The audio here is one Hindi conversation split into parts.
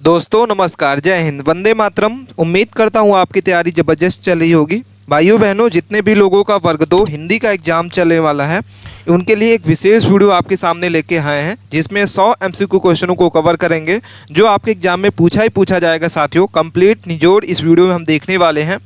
दोस्तों नमस्कार, जय हिंद, वंदे मातरम। उम्मीद करता हूँ आपकी तैयारी ज़बरदस्त चल रही होगी। भाइयों बहनों, जितने भी लोगों का वर्ग 2 हिंदी का एग्जाम चलने वाला है उनके लिए एक विशेष वीडियो आपके सामने लेके आए हैं, जिसमें 100 एमसीक्यू क्वेश्चनों को कवर करेंगे जो आपके एग्जाम में पूछा ही पूछा जाएगा। साथियों, कंप्लीट निचोड़ इस वीडियो में हम देखने वाले हैं।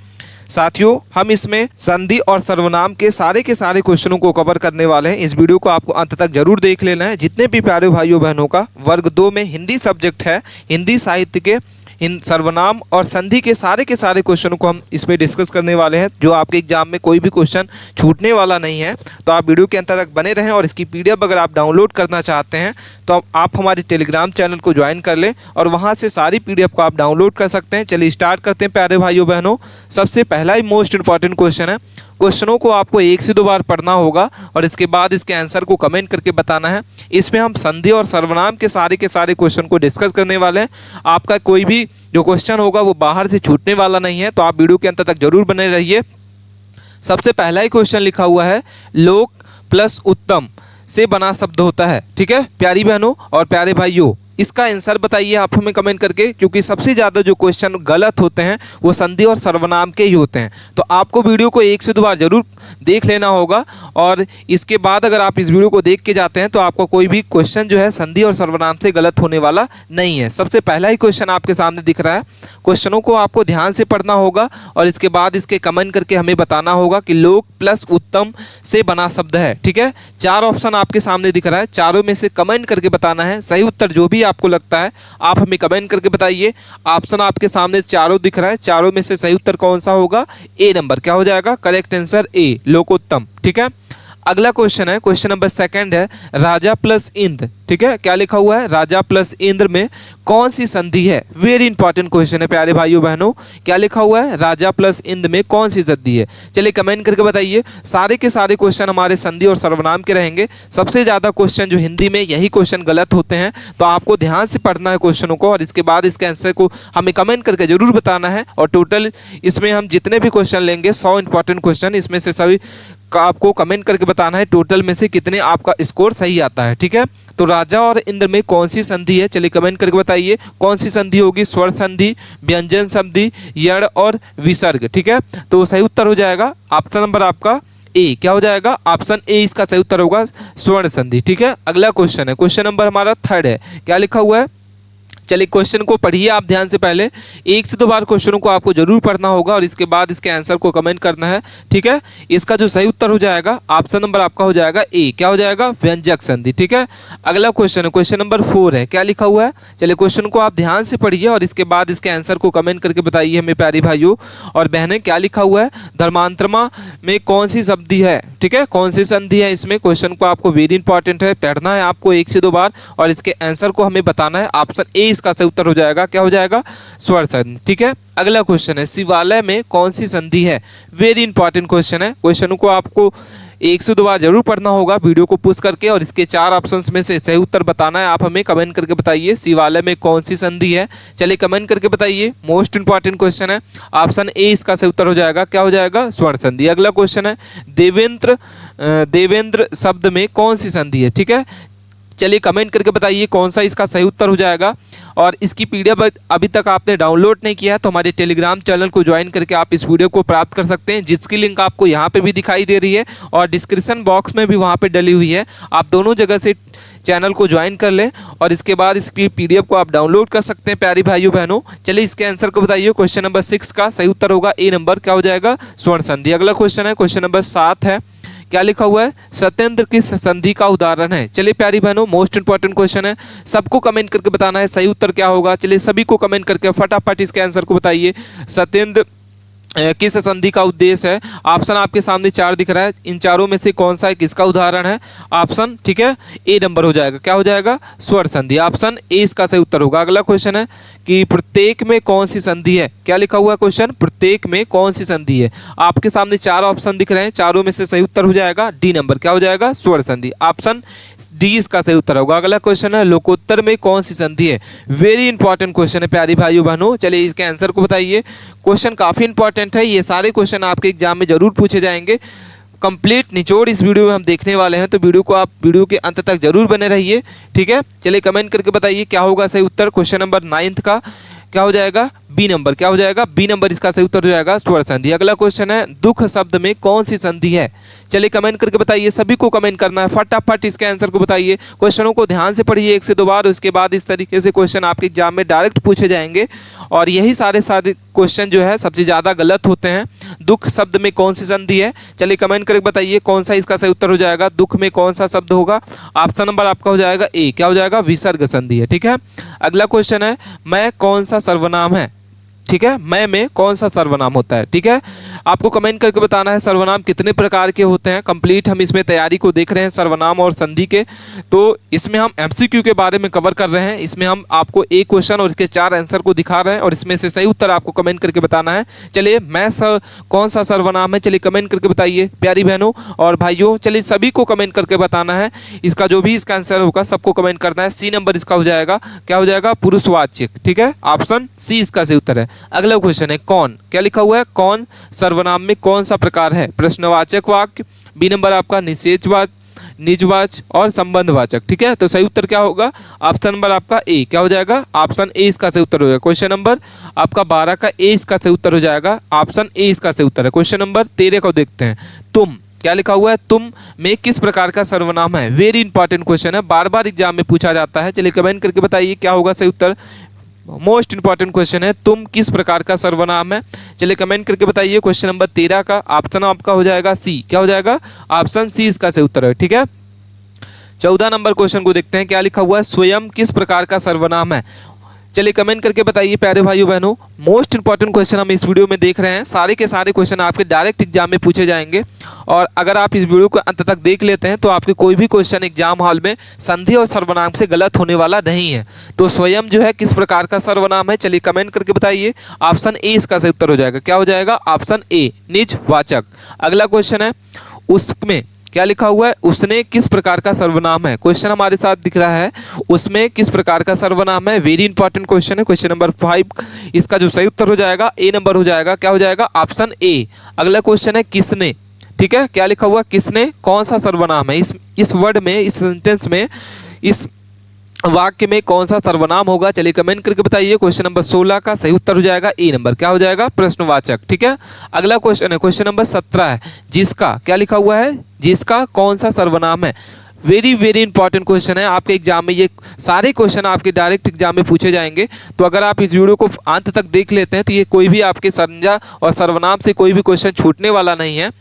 साथियों, हम इसमें संधि और सर्वनाम के सारे क्वेश्चनों को कवर करने वाले हैं। इस वीडियो को आपको अंत तक जरूर देख लेना है। जितने भी प्यारे भाइयों बहनों का वर्ग 2 में हिंदी सब्जेक्ट है, हिंदी साहित्य के इन सर्वनाम और संधि के सारे क्वेश्चनों को हम इसमें डिस्कस करने वाले हैं, जो आपके एग्जाम में कोई भी क्वेश्चन छूटने वाला नहीं है। तो आप वीडियो के अंत तक बने रहें और इसकी पीडीएफ अगर आप डाउनलोड करना चाहते हैं तो आप हमारे टेलीग्राम चैनल को ज्वाइन कर लें और वहां से सारी पीडीएफ को आप डाउनलोड कर सकते हैं। चलिए स्टार्ट करते हैं प्यारे भाइयों बहनों। सबसे पहला ही मोस्ट इंपॉर्टेंट क्वेश्चन है। क्वेश्चनों को आपको 1 से 2 बार पढ़ना होगा और इसके बाद इसके आंसर को कमेंट करके बताना है। इसमें हम संधि और सर्वनाम के सारे क्वेश्चन को डिस्कस करने वाले हैं। आपका कोई भी जो क्वेश्चन होगा वो बाहर से छूटने वाला नहीं है, तो आप वीडियो के अंत तक जरूर बने रहिए। सबसे पहला ही क्वेश्चन लिखा हुआ है, लोक प्लस उत्तम से बना शब्द होता है। ठीक है प्यारी बहनों और प्यारे भाइयों, इसका आंसर बताइए आप हमें कमेंट करके, क्योंकि सबसे ज़्यादा जो क्वेश्चन गलत होते हैं वो संधि और सर्वनाम के ही होते हैं। तो आपको वीडियो को 1 से 2 बार जरूर देख लेना होगा और इसके बाद अगर आप इस वीडियो को देख के जाते हैं तो आपको कोई भी क्वेश्चन जो है संधि और सर्वनाम से गलत होने वाला नहीं है। सबसे पहला ही क्वेश्चन आपके सामने दिख रहा है। क्वेश्चनों को आपको ध्यान से पढ़ना होगा और इसके बाद इसके कमेंट करके हमें बताना होगा कि लोक प्लस उत्तम से बना शब्द है। ठीक है, 4 ऑप्शन आपके सामने दिख रहा है, चारों में से कमेंट करके बताना है। सही उत्तर जो भी आपको लगता है आप हमें कमेंट करके बताइए। ऑप्शन आपके सामने चारों दिख रहा है, चारों में से सही उत्तर कौन सा होगा? A number. क्या हो जाएगा? करेक्ट आंसर ए, लोकोत्तम। ठीक है, अगला क्वेश्चन है, क्वेश्चन नंबर 2 है, राजा प्लस इंद्र। ठीक है, क्या लिखा हुआ है? राजा प्लस इंद्र में कौन सी संधि है? वेरी इंपॉर्टेंट क्वेश्चन है प्यारे भाइयों बहनों। क्या लिखा हुआ है? राजा प्लस इंद्र में कौन सी संधि है? चलिए कमेंट करके बताइए। सारे के सारे क्वेश्चन हमारे संधि और सर्वनाम के रहेंगे। सबसे ज़्यादा क्वेश्चन जो हिंदी में यही क्वेश्चन गलत होते हैं, तो आपको ध्यान से पढ़ना है क्वेश्चनों को और इसके बाद इसके आंसर को हमें कमेंट करके जरूर बताना है। और टोटल इसमें हम जितने भी क्वेश्चन लेंगे 100 इंपॉर्टेंट क्वेश्चन, इसमें से सभी का आपको कमेंट करके बताना है टोटल में से कितने आपका स्कोर सही आता है। ठीक है, तो राजा और इंद्र में कौन सी संधि है? चलिए कमेंट करके बताइए कौन सी संधि होगी। स्वर संधि, व्यंजन संधि, यण और विसर्ग। ठीक है, तो सही उत्तर हो जाएगा ऑप्शन नंबर आपका ए। क्या हो जाएगा? ऑप्शन ए इसका सही उत्तर होगा, स्वर्ण संधि। ठीक है, अगला क्वेश्चन है, क्वेश्चन नंबर हमारा 3 है। क्या लिखा हुआ है? चलिए क्वेश्चन को पढ़िए आप ध्यान से। पहले 1 से 2 बार क्वेश्चनों को आपको जरूर पढ़ना होगा और इसके बाद इसके आंसर को कमेंट करना है। ठीक है, इसका जो सही उत्तर हो जाएगा ऑप्शन नंबर आपका हो जाएगा ए। क्या हो जाएगा? व्यंजक संधि। ठीक है, अगला क्वेश्चन है, क्वेश्चन नंबर 4 है। क्या लिखा हुआ है? चलिए क्वेश्चन को आप ध्यान से पढ़िए और इसके बाद इसके आंसर को कमेंट करके बताइए हमें प्यारी भाइयों और बहनें। क्या लिखा हुआ है? धर्मांतरमा में कौन सी संधि है? ठीक है, कौन सी संधि है इसमें? क्वेश्चन को आपको वेरी इंपॉर्टेंट है, पढ़ना है आपको 1 से 2 बार और इसके आंसर को हमें बताना है। ऑप्शन ए इसका सही उत्तर हो जाएगा। क्या हो जाएगा? स्वर संधि। ठीक है, अगला क्वेश्चन है, शिवालय में कौन सी संधि है? वेरी इंपॉर्टेंट क्वेश्चन है। क्वेश्चन को आपको 1 से 2 बार जरूर पढ़ना होगा वीडियो को पुश करके और इसके 4 ऑप्शंस में से सही उत्तर बताना है। आप हमें कमेंट करके बताइए शिवालय में कौन सी संधि है। चलिए कमेंट करके बताइए, मोस्ट इंपॉर्टेंट क्वेश्चन है। ऑप्शन ए इसका सही उत्तर हो जाएगा। क्या हो जाएगा? स्वर्ण संधि। अगला क्वेश्चन है, देवेंद्र शब्द में कौन सी संधि है? ठीक है, चलिए कमेंट करके बताइए कौन सा इसका सही उत्तर हो जाएगा। और इसकी पीडीएफ अभी तक आपने डाउनलोड नहीं किया है तो हमारे टेलीग्राम चैनल को ज्वाइन करके आप इस वीडियो को प्राप्त कर सकते हैं, जिसकी लिंक आपको यहाँ पे भी दिखाई दे रही है और डिस्क्रिप्शन बॉक्स में भी वहाँ पे डली हुई है। आप दोनों जगह से चैनल को ज्वाइन कर लें और इसके बाद इसकी पीडीएफ को आप डाउनलोड कर सकते हैं प्यारी भाइयों बहनों। चलिए इसके आंसर को बताइए। क्वेश्चन नंबर 6 का सही उत्तर होगा ए नंबर। क्या हो जाएगा? स्वर्ण संधि। अगला क्वेश्चन है, क्वेश्चन नंबर 7 है। क्या लिखा हुआ है? सत्येंद्र किस संधि का उदाहरण है? चलिए प्यारी बहनों, मोस्ट इंपॉर्टेंट क्वेश्चन है, सबको कमेंट करके बताना है सही उत्तर क्या होगा। चलिए सभी को कमेंट करके फटाफट इसके आंसर को बताइए। सत्येंद्र किस संधि का उद्देश्य है? ऑप्शन आपके सामने 4 दिख रहा है, इन चारों में से कौन सा किसका उदाहरण है? ऑप्शन ठीक है ए नंबर हो जाएगा। क्या हो जाएगा? स्वर संधि। ऑप्शन ए इसका सही उत्तर होगा। अगला क्वेश्चन है कि प्रत्येक में कौन सी संधि है? क्या लिखा हुआ है क्वेश्चन? प्रत्येक में कौन सी संधि है? आपके सामने 4 ऑप्शन दिख रहे हैं, चारों में से सही उत्तर हो जाएगा डी नंबर। क्या हो जाएगा? स्वर संधि। ऑप्शन डी इसका सही उत्तर होगा। अगला क्वेश्चन है, लोकोत्तर में कौन सी संधि है? वेरी इंपॉर्टेंट क्वेश्चन है प्यारी भाइयों बहनों। चलिए इसके आंसर को बताइए। क्वेश्चन काफी इंपॉर्टेंट है, ये सारे क्वेश्चन आपके एग्जाम में जरूर पूछे जाएंगे। कंप्लीट निचोड़ इस वीडियो में हम देखने वाले हैं, तो वीडियो के अंत तक जरूर बने रहिए। ठीक है, चलिए कमेंट करके बताइए क्या होगा सही उत्तर। क्वेश्चन नंबर 9 का क्या हो जाएगा, बी नंबर। क्या हो जाएगा, बी नंबर इसका सही उत्तर हो जाएगा, स्वर संधि। अगला क्वेश्चन है, दुख शब्द में कौन सी संधि है। चलिए कमेंट करके बताइए, सभी को कमेंट करना है, फटाफट इसके आंसर को बताइए। क्वेश्चनों को ध्यान से पढ़िए 1 से 2 बार, उसके बाद इस तरीके से क्वेश्चन आपके एग्जाम में डायरेक्ट पूछे जाएंगे। और यही सारे क्वेश्चन जो है सबसे ज़्यादा गलत होते हैं। दुख शब्द में कौन सी संधि है, चलिए कमेंट करके बताइए कौन सा इसका सही उत्तर हो जाएगा। दुख में कौन सा शब्द होगा, ऑप्शन नंबर आपका हो जाएगा ए। क्या हो जाएगा, विसर्ग संधि है। ठीक है, अगला क्वेश्चन है, मैं कौन सा सर्वनाम है। ठीक है, मैं में कौन सा सर्वनाम होता है। ठीक है, आपको कमेंट करके बताना है सर्वनाम कितने प्रकार के होते हैं। कंप्लीट हम इसमें तैयारी को देख रहे हैं सर्वनाम और संधि के, तो इसमें हम एमसीक्यू के बारे में कवर कर रहे हैं। इसमें हम आपको एक क्वेश्चन और इसके 4 आंसर को दिखा रहे हैं और इसमें से सही उत्तर आपको कमेंट करके बताना है। चलिए कौन सा सर्वनाम है, चलिए कमेंट करके बताइए प्यारी बहनों और भाइयों। चलिए सभी को कमेंट करके बताना है, इसका जो भी इसका आंसर होगा सबको कमेंट करना है। सी नंबर इसका हो जाएगा, क्या हो जाएगा, पुरुषवाचक। ठीक है, ऑप्शन सी इसका सही उत्तर है। अगला क्वेश्चन है, कौन, क्या लिखा हुआ है, कौन सर्वनाम में कौन सा प्रकार है। प्रश्नवाचक वाक्य, बी नंबर आपका निषेधवाचक, निजवाचक और संबंधवाचक। ठीक है, तो सही उत्तर क्या होगा, ऑप्शन नंबर आपका ए। क्या हो जाएगा, ऑप्शन ए इसका सही उत्तर हो जाएगा। क्वेश्चन नंबर आपका 12 का ए इसका सही उत्तर हो जाएगा, ऑप्शन ए इसका सही उत्तर है। क्वेश्चन नंबर 13 को देखते हैं, तुम, क्या लिखा हुआ है, तुम में किस प्रकार का सर्वनाम है। वेरी इंपॉर्टेंट क्वेश्चन है, बार बार एग्जाम में पूछा जाता है। चलिए कमेंट करके बताइए क्या होगा सही उत्तर। मोस्ट इंपॉर्टेंट क्वेश्चन है, तुम किस प्रकार का सर्वनाम है। चलिए कमेंट करके बताइए। क्वेश्चन नंबर 13 का ऑप्शन आपका हो जाएगा सी। क्या हो जाएगा, ऑप्शन सी इसका सही उत्तर है। ठीक है, 14 नंबर क्वेश्चन को देखते हैं, क्या लिखा हुआ है, स्वयं किस प्रकार का सर्वनाम है। चलिए कमेंट करके बताइए प्यारे भाइयों बहनों। मोस्ट इंपॉर्टेंट क्वेश्चन हम इस वीडियो में देख रहे हैं, सारे के सारे क्वेश्चन आपके डायरेक्ट एग्जाम में पूछे जाएंगे। और अगर आप इस वीडियो को अंत तक देख लेते हैं तो आपके कोई भी क्वेश्चन एग्जाम हॉल में संधि और सर्वनाम से गलत होने वाला नहीं है। तो स्वयं जो है किस प्रकार का सर्वनाम है, चलिए कमेंट करके बताइए। ऑप्शन ए इसका सही उत्तर हो जाएगा। क्या हो जाएगा, ऑप्शन ए, निजवाचक। अगला क्वेश्चन है, उसमें, क्या लिखा हुआ है, उसने किस प्रकार का सर्वनाम है। क्वेश्चन हमारे साथ दिख रहा है, उसमें किस प्रकार का सर्वनाम है। वेरी इंपॉर्टेंट क्वेश्चन है। क्वेश्चन नंबर 5 इसका जो सही उत्तर हो जाएगा ए नंबर हो जाएगा। क्या हो जाएगा, ऑप्शन ए। अगला क्वेश्चन है, किसने। ठीक है, क्या लिखा हुआ, किसने कौन सा सर्वनाम है। इस वर्ड में, इस सेंटेंस में, इस वाक्य में कौन सा सर्वनाम होगा। चलिए कमेंट करके बताइए। क्वेश्चन नंबर 16 का सही उत्तर हो जाएगा ए नंबर। क्या हो जाएगा, प्रश्नवाचक। ठीक है, अगला क्वेश्चन है, क्वेश्चन नंबर 17 है, जिसका, क्या लिखा हुआ है, जिसका कौन सा सर्वनाम है। वेरी वेरी इंपॉर्टेंट क्वेश्चन है, आपके एग्जाम में ये सारे क्वेश्चन आपके डायरेक्ट एग्जाम में पूछे जाएंगे। तो अगर आप इस वीडियो को अंत तक देख लेते हैं तो ये कोई भी आपके संज्ञा और सर्वनाम से कोई भी क्वेश्चन छूटने वाला नहीं है।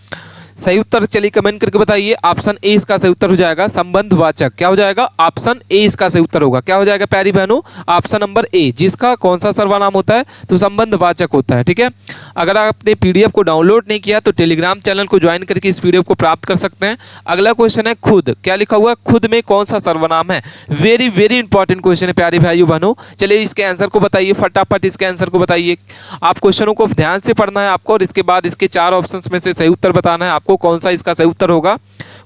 सही उत्तर चलिए कमेंट करके बताइए। ऑप्शन ए इसका सही उत्तर हो जाएगा, संबंधवाचक। क्या हो जाएगा, ऑप्शन ए इसका सही उत्तर होगा। क्या हो जाएगा प्यारी बहनों, ऑप्शन नंबर ए। जिसका कौन सा सर्वनाम होता है, तो संबंधवाचक होता है। ठीक है, अगर आपने पीडीएफ को डाउनलोड नहीं किया तो टेलीग्राम चैनल को ज्वाइन करके इस पीडीएफ को प्राप्त कर सकते हैं। अगला क्वेश्चन है, खुद, क्या लिखा हुआ है, खुद में कौन सा सर्वनाम है। वेरी वेरी इंपॉर्टेंट क्वेश्चन है प्यारे भाइयों बहनों। चलिए इसके आंसर को बताइए, फटाफट इसके आंसर को बताइए। आप क्वेश्चनों को ध्यान से पढ़ना है आपको और इसके बाद इसके 4 ऑप्शन में से सही उत्तर बताना है आपको, कौन सा इसका सही उत्तर होगा।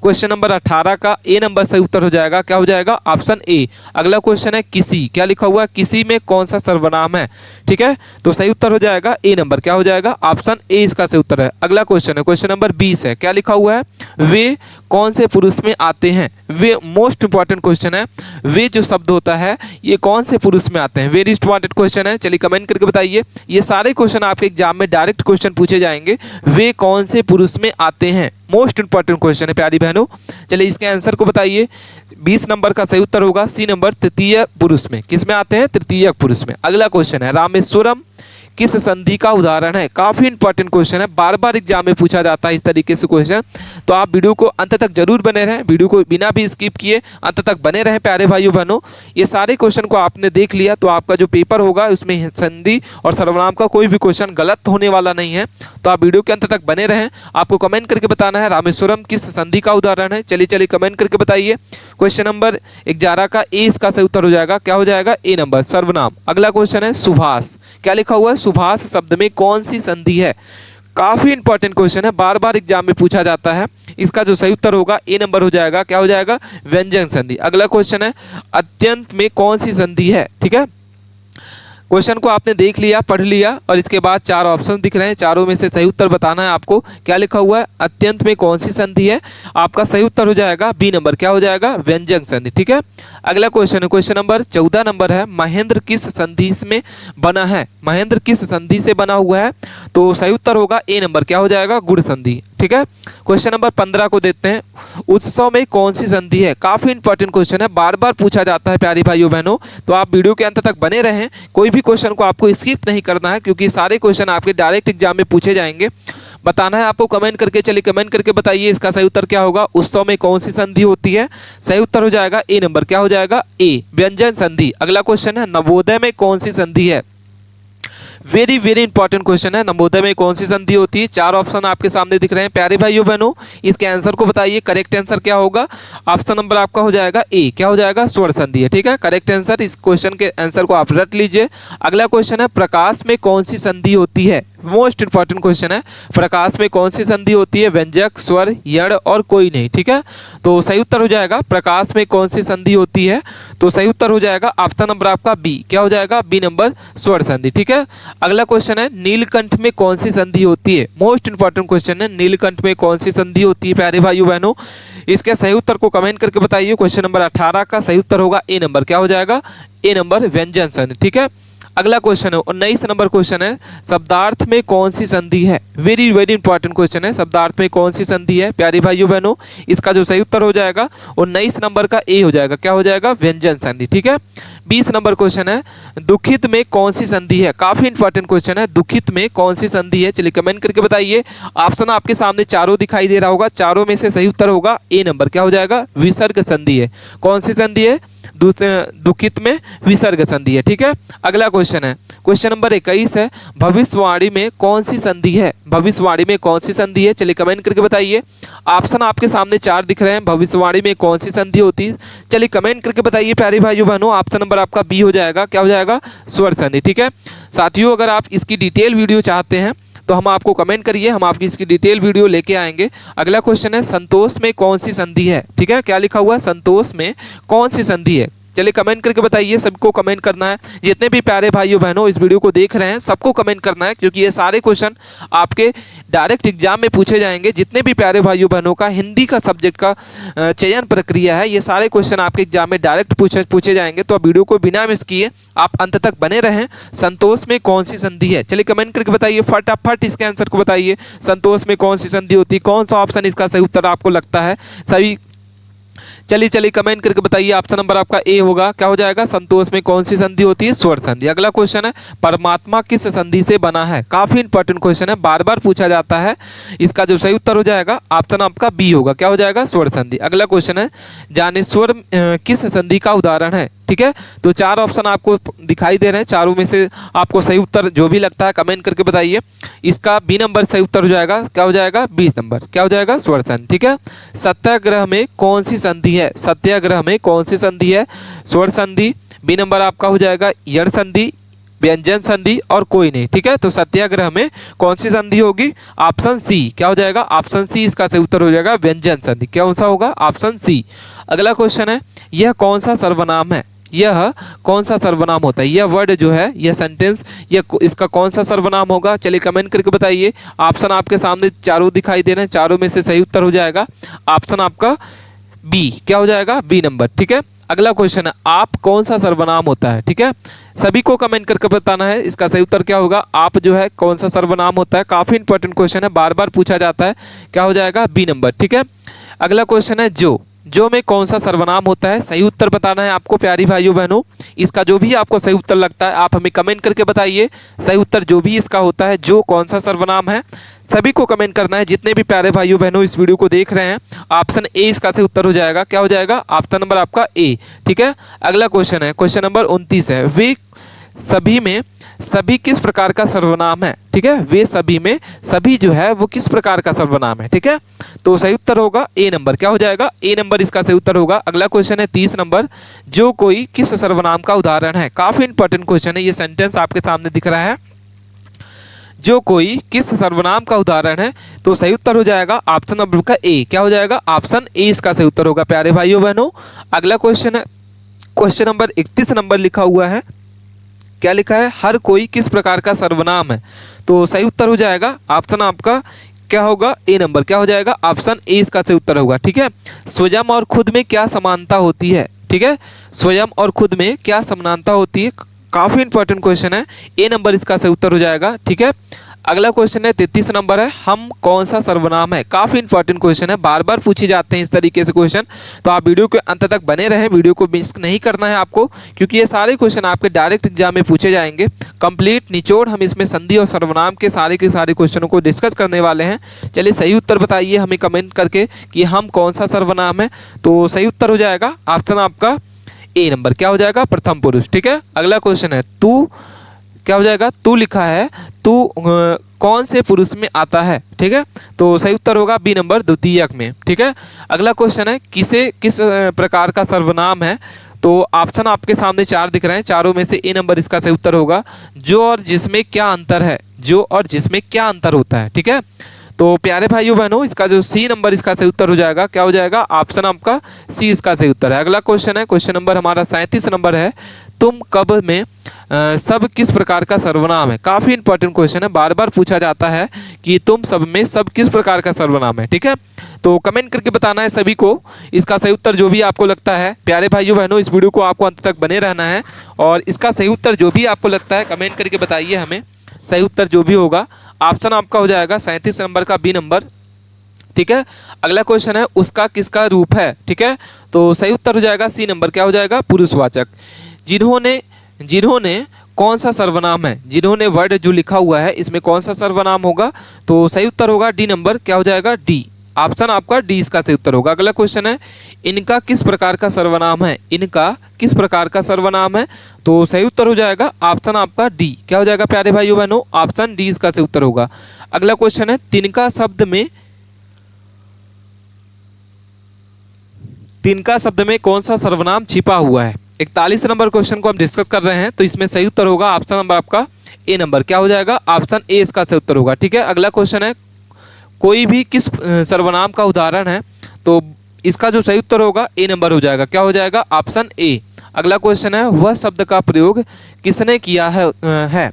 क्वेश्चन नंबर 18 का ए नंबर सही उत्तर हो जाएगा। क्या हो जाएगा, ऑप्शन ए। अगला क्वेश्चन है, किसी, क्या लिखा हुआ है, किसी में कौन सा सर्वनाम है। ठीक है, तो सही उत्तर हो जाएगा ए नंबर। क्या हो जाएगा, ऑप्शन ए इसका सही उत्तर है। अगला क्वेश्चन है, क्वेश्चन नंबर 20 है, क्या लिखा हुआ है, वे कौन से पुरुष में आते हैं। वे मोस्ट इंपॉर्टेंट क्वेश्चन है, वे जो शब्द होता है ये कौन से पुरुष में आते हैं। वेरी इंपॉर्टेंट क्वेश्चन है, चलिए कमेंट करके बताइए। ये सारे क्वेश्चन आपके एग्जाम में डायरेक्ट क्वेश्चन पूछे जाएंगे, वे कौन से पुरुष में आते हैं। मोस्ट इंपॉर्टेंट क्वेश्चन है प्यारी बहनों। चलिए इसके आंसर को बताइए। 20 नंबर का सही उत्तर होगा सी नंबर, तृतीय पुरुष में। किस में आते हैं, तृतीय पुरुष में। अगला क्वेश्चन है, रामेश्वरम किस संधि का उदाहरण है। काफ़ी इंपॉर्टेंट क्वेश्चन है, बार बार एग्जाम में पूछा जाता है इस तरीके से क्वेश्चन। तो आप वीडियो को अंत तक जरूर बने रहें, वीडियो को बिना भी स्किप किए अंत तक बने रहें प्यारे भाइयों बहनों। ये सारे क्वेश्चन को आपने देख लिया तो आपका जो पेपर होगा उसमें संधि और सर्वनाम का कोई भी क्वेश्चन गलत होने वाला नहीं है। तो आप वीडियो के अंत तक बने रहें। आपको कमेंट करके बताना है रामेश्वरम किस संधि का उदाहरण है। चलिए चलिए कमेंट करके बताइए। क्वेश्चन नंबर 11 का ए इसका सही उत्तर हो जाएगा। क्या हो जाएगा, ए नंबर, सर्वनाम। अगला क्वेश्चन है, सुभाष, क्या लिखा हुआ है, सुभाष शब्द में कौन सी संधि है। काफी इंपॉर्टेंट क्वेश्चन है, बार बार एग्जाम में पूछा जाता है। इसका जो सही उत्तर होगा ए नंबर हो जाएगा। क्या हो जाएगा, व्यंजन संधि। अगला क्वेश्चन है, अत्यंत में कौन सी संधि है। ठीक है, क्वेश्चन को आपने देख लिया, पढ़ लिया और इसके बाद चार ऑप्शन दिख रहे हैं, चारों में से सही उत्तर बताना है आपको। क्या लिखा हुआ है? अत्यंत में कौन सी संधि है? आपका सही उत्तर हो जाएगा बी नंबर। क्या हो जाएगा? व्यंजक संधि। ठीक है, अगला क्वेश्चन है, क्वेश्चन नंबर 14 नंबर है, महेंद्र किस संधि में बना है? महेंद्र किस संधि से बना हुआ है? तो सही उत्तर होगा ए नंबर। क्या हो जाएगा? गुण संधि। ठीक है, क्वेश्चन नंबर 15 को देखते हैं, उत्सव में कौन सी संधि है? काफी इंपॉर्टेंट क्वेश्चन है, बार बार पूछा जाता है प्यारे भाइयों बहनों, तो आप वीडियो के अंत तक बने रहें। कोई भी क्वेश्चन को आपको स्किप नहीं करना है, क्योंकि सारे क्वेश्चन आपके डायरेक्ट एग्जाम में पूछे जाएंगे। बताना है आपको कमेंट करके। चलिए कमेंट करके बताइए इसका सही उत्तर क्या होगा। उत्सव में कौन सी संधि होती है? सही उत्तर हो जाएगा ए नंबर। क्या हो जाएगा? ए, व्यंजन संधि। अगला क्वेश्चन है, नवोदय में कौन सी संधि है? वेरी वेरी इंपॉर्टेंट क्वेश्चन है, नवोदय में कौन सी संधि होती है? चार ऑप्शन आपके सामने दिख रहे हैं प्यारे भाइयों बहनों, इसके आंसर को बताइए। करेक्ट आंसर क्या होगा? ऑप्शन नंबर आपका हो जाएगा ए। क्या हो जाएगा? स्वर्ण संधि है। ठीक है, करेक्ट आंसर। इस क्वेश्चन के आंसर को आप रट लीजिए। अगला क्वेश्चन है, प्रकाश में कौन सी संधि होती है? मोस्ट इंपॉर्टेंट क्वेश्चन है, प्रकाश में कौन सी संधि होती है? व्यंजक, स्वर, यण और कोई नहीं। ठीक है, तो सही उत्तर हो जाएगा प्रकाश में कौन सी संधि होती है? तो सही उत्तर हो जाएगा ऑप्शन नंबर आपका बी। क्या हो जाएगा? बी नंबर, स्वर संधि। ठीक है, अगला क्वेश्चन है, नीलकंठ में कौन सी संधि होती है? मोस्ट इंपॉर्टेंट क्वेश्चन है, नीलकंठ में कौन सी संधि होती है प्यारे भाइयों बहनों? इसके सही उत्तर को कमेंट करके बताइए। क्वेश्चन नंबर 18 का सही उत्तर होगा ए नंबर। क्या हो जाएगा? ए नंबर, व्यंजन संधि। ठीक है, अगला क्वेश्चन है 19 नंबर क्वेश्चन है, शब्दार्थ में कौन सी संधि है? वेरी वेरी इंपॉर्टेंट क्वेश्चन है, शब्दार्थ में कौन सी संधि है प्यारे भाइयों बहनों? इसका जो सही उत्तर हो जाएगा 19 नंबर का ए हो जाएगा। क्या हो जाएगा? व्यंजन संधि। ठीक है, 20 नंबर क्वेश्चन है, दुखित में कौन सी संधि है? काफी इंपॉर्टेंट क्वेश्चन है, दुखित में कौन सी संधि है? चलिए कमेंट करके बताइए। ऑप्शन आपके सामने चारों दिखाई दे रहा होगा, चारों में से सही उत्तर होगा ए नंबर। क्या हो जाएगा? विसर्ग संधि है। कौन सी संधि है? दुखित में विसर्ग संधि है। ठीक है, अगला क्वेश्चन है, क्वेश्चन नंबर 21 है, भविष्यवाणी में कौन सी संधि है? भविष्यवाणी में कौन सी संधि है? चलिए कमेंट करके बताइए। ऑप्शन आपके सामने चार दिख रहे हैं, भविष्यवाणी में कौन सी संधि होती है? चलिए कमेंट करके बताइए प्यारे भाइयों बहनों। ऑप्शन नंबर आपका बी हो जाएगा। क्या हो जाएगा? स्वर संधि। ठीक है साथियों, अगर आप इसकी डिटेल वीडियो चाहते हैं तो हम आपको कमेंट करिए, हम आपकी इसकी डिटेल वीडियो लेके आएंगे। अगला क्वेश्चन है, संतोष में कौन सी संधि है? ठीक है, क्या लिखा हुआ है? संतोष में कौन सी संधि है? चलिए कमेंट करके बताइए, सबको कमेंट करना है। जितने भी प्यारे भाइयों बहनों इस वीडियो को देख रहे हैं सबको कमेंट करना है, क्योंकि ये सारे क्वेश्चन आपके डायरेक्ट एग्जाम में पूछे जाएंगे। जितने भी प्यारे भाइयों बहनों का हिंदी का सब्जेक्ट का चयन प्रक्रिया है, ये सारे क्वेश्चन आपके एग्जाम में डायरेक्ट पूछे जाएंगे। तो वीडियो को बिना मिस किए आप अंत तक बने रहें। संतोष में कौन सी संधि है? चलिए कमेंट करके बताइए, फटाफट इसके आंसर को बताइए। संतोष में कौन सी संधि होती है? कौन सा ऑप्शन इसका सही उत्तर आपको लगता है? सभी चलिए कमेंट करके बताइए। ऑप्शन नंबर आपका ए होगा। क्या हो जाएगा? संतोष में कौन सी संधि होती है? स्वर संधि। अगला क्वेश्चन है, परमात्मा किस संधि से बना है? काफी इंपॉर्टेंट क्वेश्चन है, बार बार पूछा जाता है। इसका जो सही उत्तर हो जाएगा ऑप्शन आपका बी होगा। क्या हो जाएगा? स्वर संधि। अगला क्वेश्चन है, ज्ञानेश्वर किस संधि का उदाहरण है? ठीक है, तो चार ऑप्शन आपको दिखाई दे रहे हैं, चारों में से आपको सही उत्तर जो भी लगता है कमेंट करके बताइए। इसका बी नंबर सही उत्तर हो जाएगा। क्या हो जाएगा? 20 नंबर। क्या हो जाएगा? स्वर संधि। ठीक है, सत्याग्रह में कौन सी संधि है? सत्याग्रह में कौन सी संधि है? स्वर संधि। बी नंबर आपका हो जाएगा यण संधि, व्यंजन संधि और कोई नहीं। ठीक है, तो सत्याग्रह में कौन सी संधि होगी? Option C. क्या हो जाएगा? ऑप्शन सी इसका सही उत्तर हो जाएगा, व्यंजन संधि। कौन सा होगा? Option C. अगला क्वेश्चन है, यह कौन सा सर्वनाम है? यह कौन सा सर्वनाम होता है? यह वर्ड जो है, यह सेंटेंस, यह इसका कौन सा सर्वनाम होगा? चलिए कमेंट करके बताइए। ऑप्शन आपके सामने चारों दिखाई दे रहे हैं, चारों में से सही उत्तर हो जाएगा ऑप्शन आपका बी। क्या हो जाएगा? B number. ठीक है, अगला क्वेश्चन है, आप कौन सा सर्वनाम होता है? ठीक है, सभी को कमेंट करके बताना है इसका सही उत्तर क्या होगा। आप जो है कौन सा सर्वनाम होता है? काफी इंपॉर्टेंट क्वेश्चन है, बार बार पूछा जाता है। क्या हो जाएगा? B number. ठीक है, अगला क्वेश्चन है, जो में कौन सा सर्वनाम होता है? सही उत्तर बताना है आपको प्यारी भाइयों बहनों। इसका जो भी आपको सही उत्तर लगता है आप हमें कमेंट करके बताइए। सही उत्तर जो भी इसका होता है, जो कौन सा सर्वनाम है, सभी को कमेंट करना है। जितने भी प्यारे भाइयों बहनों इस वीडियो को देख रहे हैं, ऑप्शन ए इसका सही उत्तर हो जाएगा। क्या हो जाएगा? ऑप्शन नंबर आपका ए। ठीक है, अगला क्वेश्चन है, क्वेश्चन नंबर 29 है, वे सभी में सभी किस प्रकार का सर्वनाम है? ठीक है, वे सभी में सभी जो है वो किस प्रकार का सर्वनाम है? ठीक है, तो सही उत्तर होगा ए नंबर। क्या हो जाएगा? ए नंबर इसका सही उत्तर होगा। अगला क्वेश्चन है 30 नंबर, जो कोई किस सर्वनाम का उदाहरण है? काफी इंपॉर्टेंट क्वेश्चन है, ये सेंटेंस आपके सामने दिख रहा है, जो कोई किस सर्वनाम का उदाहरण है? तो सही उत्तर हो जाएगा ऑप्शन नंबर का ए। क्या हो जाएगा? ऑप्शन ए इसका सही उत्तर होगा प्यारे भाइयों बहनों। अगला क्वेश्चन है, क्वेश्चन नंबर 31 नंबर लिखा हुआ है, क्या लिखा है, हर कोई किस प्रकार का सर्वनाम है। तो सही उत्तर हो जाएगा ऑप्शन आपका क्या होगा, ए नंबर। क्या हो जाएगा, ऑप्शन ए इसका सही उत्तर होगा। ठीक है, स्वयं और खुद में क्या समानता होती है। ठीक है, स्वयं और खुद में क्या समानता होती है, काफ़ी इंपॉर्टेंट क्वेश्चन है, ए नंबर इसका सही उत्तर हो जाएगा। ठीक है, अगला क्वेश्चन है 33 नंबर है, हम कौन सा सर्वनाम है। काफ़ी इंपॉर्टेंट क्वेश्चन है, बार बार पूछे जाते हैं इस तरीके से क्वेश्चन, तो आप वीडियो के अंत तक बने रहें, वीडियो को मिस नहीं करना है आपको, क्योंकि ये सारे क्वेश्चन आपके डायरेक्ट एग्जाम में पूछे जाएंगे। कंप्लीट निचोड़ हम इसमें संधि और सर्वनाम के सारे क्वेश्चनों को डिस्कस करने वाले हैं। चलिए सही उत्तर बताइए हमें कमेंट करके कि हम कौन सा सर्वनाम है। तो सही उत्तर हो जाएगा ऑप्शन आपका ए नंबर। क्या हो जाएगा, प्रथम पुरुष। ठीक है, अगला क्वेश्चन है तू, क्या हो जाएगा, तू लिखा है, तू कौन से पुरुष में आता है। ठीक है, तो सही उत्तर होगा बी नंबर, द्वितीयक में। ठीक है, अगला क्वेश्चन है किस प्रकार का सर्वनाम है। तो ऑप्शन आपके सामने 4 दिख रहे हैं, चारों में से ए नंबर इसका सही उत्तर होगा। जो और जिसमें क्या अंतर है, जो और जिसमें क्या अंतर होता है। ठीक है, तो प्यारे भाइयों बहनों, इसका जो सी नंबर इसका सही उत्तर हो जाएगा। क्या हो जाएगा, ऑप्शन आपका सी इसका सही उत्तर है। अगला क्वेश्चन है, क्वेश्चन नंबर हमारा 37 नंबर है, तुम कब में सब किस प्रकार का सर्वनाम है। काफ़ी इंपॉर्टेंट क्वेश्चन है, बार बार पूछा जाता है कि तुम सब में सब किस प्रकार का सर्वनाम है। ठीक है, तो कमेंट करके बताना है सभी को इसका सही उत्तर जो भी आपको लगता है। प्यारे भाइयों बहनों, इस वीडियो को आपको अंत तक बने रहना है और इसका सही उत्तर जो भी आपको लगता है कमेंट करके बताइए हमें। सही उत्तर जो भी होगा ऑप्शन आपका हो जाएगा 37 नंबर का बी नंबर। ठीक है, अगला क्वेश्चन है उसका किसका रूप है। ठीक है, तो सही उत्तर हो जाएगा सी नंबर। क्या हो जाएगा, पुरुषवाचक। जिन्होंने कौन सा सर्वनाम है, जिन्होंने वर्ड जो लिखा हुआ है इसमें कौन सा सर्वनाम होगा। तो सही उत्तर होगा डी नंबर। क्या हो जाएगा, डी। ऑप्शन आपका डी इसका सही उत्तर होगा। अगला क्वेश्चन है इनका किस प्रकार का सर्वनाम है, इनका किस प्रकार का सर्वनाम है। तो सही उत्तर हो जाएगा ऑप्शन आपका डी। क्या हो जाएगा प्यारे भाइयों बहनों, ऑप्शन डी इसका सही उत्तर होगा। अगला क्वेश्चन है तिनका शब्द में कौन सा सर्वनाम छिपा हुआ है। 41 नंबर क्वेश्चन को हम डिस्कस कर रहे हैं, तो इसमें सही उत्तर होगा ऑप्शन नंबर आपका ए नंबर। क्या हो जाएगा, ऑप्शन ए इसका सही उत्तर होगा। ठीक है, अगला क्वेश्चन है कोई भी किस सर्वनाम का उदाहरण है। तो इसका जो सही उत्तर होगा ए नंबर हो जाएगा। क्या हो जाएगा, ऑप्शन ए। अगला क्वेश्चन है वह शब्द का प्रयोग किसने किया है।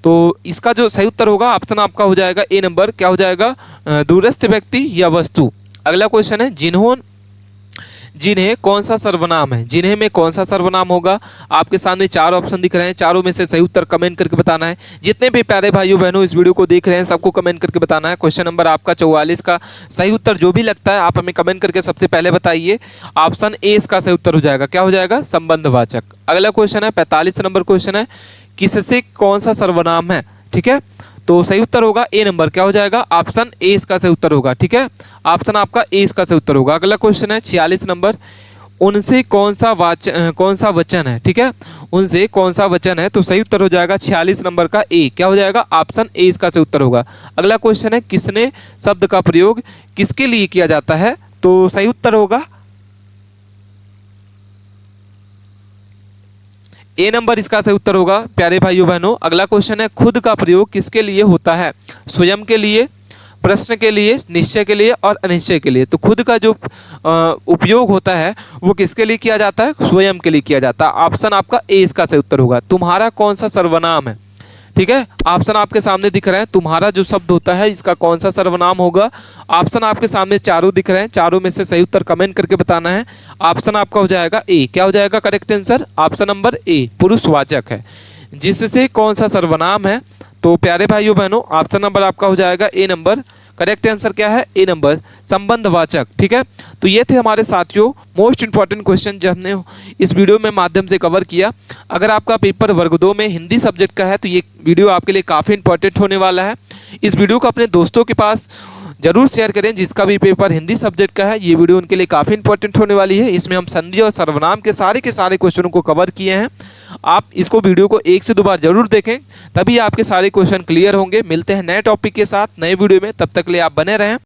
तो इसका जो सही उत्तर होगा ऑप्शन आपका हो जाएगा ए नंबर। क्या हो जाएगा, दूरस्थ व्यक्ति या वस्तु। अगला क्वेश्चन है जिन्हें कौन सा सर्वनाम है, जिन्हें में कौन सा सर्वनाम होगा। आपके सामने 4 ऑप्शन दिख रहे हैं, चारों में से सही उत्तर कमेंट करके बताना है। जितने भी प्यारे भाइयों बहनों इस वीडियो को देख रहे हैं सबको कमेंट करके बताना है। क्वेश्चन नंबर आपका 44 का सही उत्तर जो भी लगता है आप हमें कमेंट करके सबसे पहले बताइए। ऑप्शन ए इसका सही उत्तर हो जाएगा। क्या हो जाएगा, संबंधवाचक। अगला क्वेश्चन है 45 नंबर क्वेश्चन है किससे कौन सा सर्वनाम है। ठीक है, तो सही उत्तर होगा ए नंबर। क्या हो जाएगा, ऑप्शन ए इसका सही उत्तर होगा। ठीक है, ऑप्शन आपका ए इसका सही उत्तर होगा। अगला क्वेश्चन है 46 नंबर, उनसे कौन सा वचन है। ठीक है, उनसे कौन सा वचन है। तो सही उत्तर हो जाएगा 46 नंबर का ए। क्या हो जाएगा, ऑप्शन ए इसका सही उत्तर होगा। अगला क्वेश्चन है किसने शब्द का प्रयोग किसके लिए किया जाता है। तो सही उत्तर होगा ए नंबर इसका सही उत्तर होगा प्यारे भाइयों बहनों। अगला क्वेश्चन है खुद का प्रयोग किसके लिए होता है। स्वयं के लिए, प्रश्न के लिए, निश्चय के लिए और अनिश्चय के लिए। तो खुद का जो उपयोग होता है वो किसके लिए किया जाता है, स्वयं के लिए किया जाता है। ऑप्शन आपका ए इसका सही उत्तर होगा। तुम्हारा कौन सा सर्वनाम है। ठीक है, ऑप्शन आपके सामने दिख रहे हैं, तुम्हारा जो शब्द होता है इसका कौन सा सर्वनाम होगा। ऑप्शन आपके सामने चारों दिख रहे हैं, चारों में से सही उत्तर कमेंट करके बताना है। ऑप्शन आपका हो जाएगा ए। क्या हो जाएगा correct answer, option number A, पुरुषवाचक है। जिससे कौन सा सर्वनाम है। तो प्यारे भाइयों बहनों ऑप्शन नंबर आपका हो जाएगा ए नंबर। करेक्ट आंसर क्या है, ए नंबर, संबंधवाचक। ठीक है, तो ये थे हमारे साथियों मोस्ट इंपॉर्टेंट क्वेश्चन जो हमने इस वीडियो में माध्यम से कवर किया। अगर आपका पेपर वर्ग 2 में हिंदी सब्जेक्ट का है तो ये वीडियो आपके लिए काफ़ी इंपॉर्टेंट होने वाला है। इस वीडियो को अपने दोस्तों के पास जरूर शेयर करें जिसका भी पेपर हिंदी सब्जेक्ट का है। ये वीडियो उनके लिए काफ़ी इंपॉर्टेंट होने वाली है। इसमें हम संधि और सर्वनाम के सारे क्वेश्चनों को कवर किए हैं। आप इसको वीडियो को 1 से 2 बार जरूर देखें, तभी आपके सारे क्वेश्चन क्लियर होंगे। मिलते हैं नए टॉपिक के साथ नए वीडियो में, तब तक के लिए आप बने रहें।